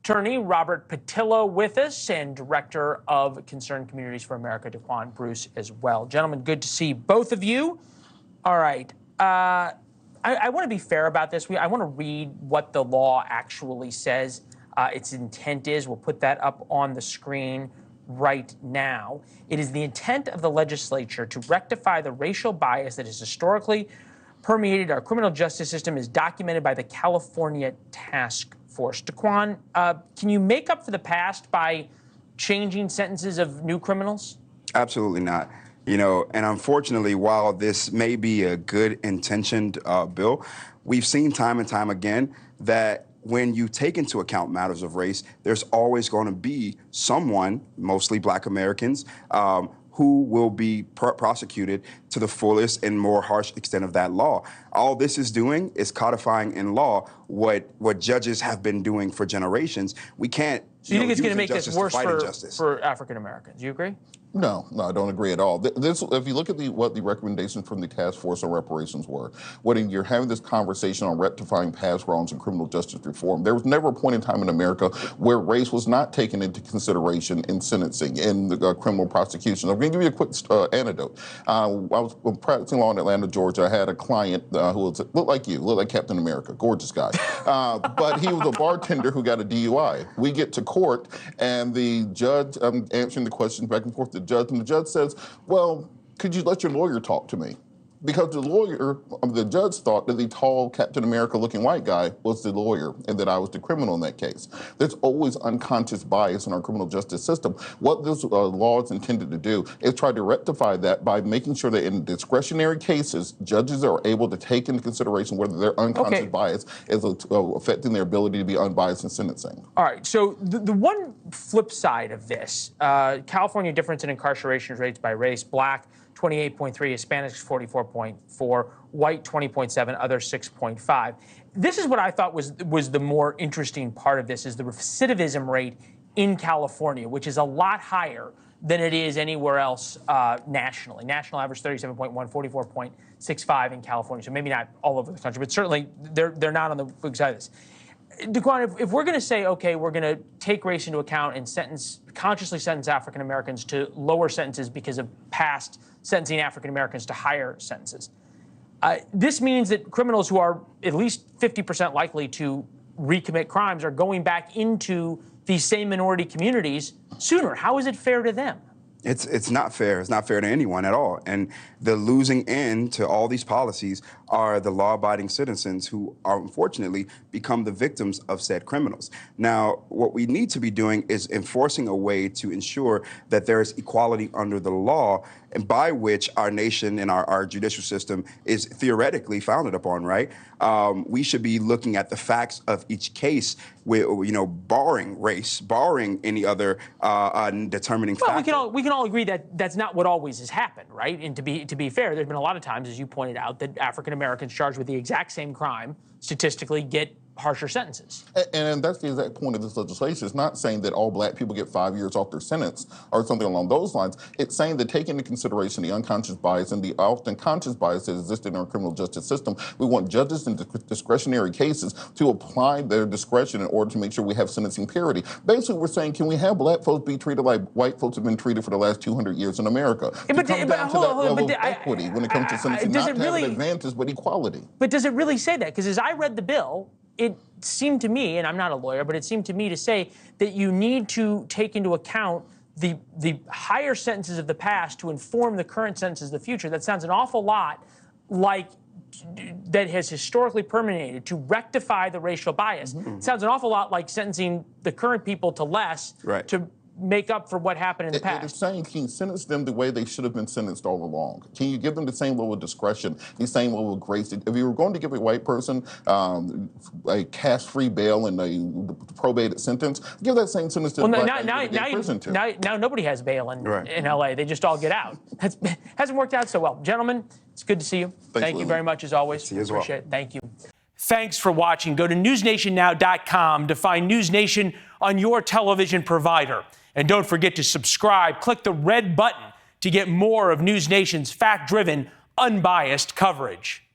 attorney Robert Patillo with us, and director of Concerned Communities for America, DaQuawn Bruce, as well. Gentlemen, good to see both of you. All right. I want to be fair about this. I want to read what the law actually says its intent is. We'll put that up on the screen right now. It is the intent of the legislature to rectify the racial bias that has historically permeated our criminal justice system, as documented by the California Task Force. DaQuawn, can you make up for the past by changing sentences of new criminals? Absolutely not. You know, and unfortunately, while this may be a good intentioned bill, we've seen time and time again that when you take into account matters of race, there's always going to be someone, mostly Black Americans, who will be prosecuted to the fullest and more harsh extent of that law. All this is doing is codifying in law what judges have been doing for generations. We can't. So you think it's going to make this worse for African Americans? You agree? No, I don't agree at all. If you look at what the recommendations from the task force on reparations were, when you're having this conversation on rectifying past wrongs in criminal justice reform, there was never a point in time in America where race was not taken into consideration in sentencing, in the criminal prosecution. I'm going to give you a quick anecdote. I was practicing law in Atlanta, Georgia. I had a client who looked like you, looked like Captain America, gorgeous guy. But he was a bartender who got a DUI. We get to court, and the judge, answering the questions back and forth, the judge says, well, could you let your lawyer talk to me? Because the judge thought that the tall Captain America looking white guy was the lawyer and that I was the criminal in that case. There's always unconscious bias in our criminal justice system. What this law is intended to do is try to rectify that by making sure that in discretionary cases, judges are able to take into consideration whether their unconscious bias is affecting their ability to be unbiased in sentencing. All right, so the one flip side of this, California difference in incarceration rates by race: Black 28.3, Hispanics 44.4, white 20.7, other 6.5. This is what I thought was the more interesting part of this, is the recidivism rate in California, which is a lot higher than it is anywhere else nationally. National average 37.1, 44.65 in California. So maybe not all over the country, but certainly they're not on the big side of this. DaQuawn, if we're going to say, okay, we're going to take race into account and consciously sentence African Americans to lower sentences because of past sentencing African Americans to higher sentences, this means that criminals who are at least 50% likely to recommit crimes are going back into these same minority communities sooner. How is it fair to them? It's not fair. It's not fair to anyone at all. And the losing end to all these policies are the law-abiding citizens who are, unfortunately, become the victims of said criminals. Now, what we need to be doing is enforcing a way to ensure that there is equality under the law, and by which our nation and our judicial system is theoretically founded upon, right? We should be looking at the facts of each case, with, barring race, barring any other determining factor. Well, we can all agree that that's not what always has happened, right? And to be fair, there's been a lot of times, as you pointed out, that African Americans charged with the exact same crime statistically get harsher sentences. And that's the exact point of this legislation. It's not saying that all Black people get 5 years off their sentence or something along those lines. It's saying that taking into consideration the unconscious bias and the often conscious bias that exists in our criminal justice system, we want judges in discretionary cases to apply their discretion in order to make sure we have sentencing parity. Basically, we're saying, can we have Black folks be treated like white folks have been treated for the last 200 years in America? But come down to that level of equity when it comes to sentencing, not to have an advantage, but equality. But does it really say that? Because as I read the bill, it seemed to me, and I'm not a lawyer, but it seemed to me to say that you need to take into account the higher sentences of the past to inform the current sentences of the future. That sounds an awful lot like that has historically permeated to rectify the racial bias. It sounds an awful lot like sentencing the current people to less to make up for what happened in the past. It's saying, can you sentence them the way they should have been sentenced all along? Can you give them the same level of discretion, the same level of grace? If you were going to give a white person a cash-free bail and a probated sentence, give that same sentence to the Black guy now nobody has bail in L.A. They just all get out. Hasn't worked out so well. Gentlemen, it's good to see you. Thank you very much, as always. See you as well. Appreciate it. Thank you. Thanks for watching. Go to newsnationnow.com to find NewsNation on your television provider. And don't forget to subscribe. Click the red button to get more of NewsNation's fact-driven, unbiased coverage.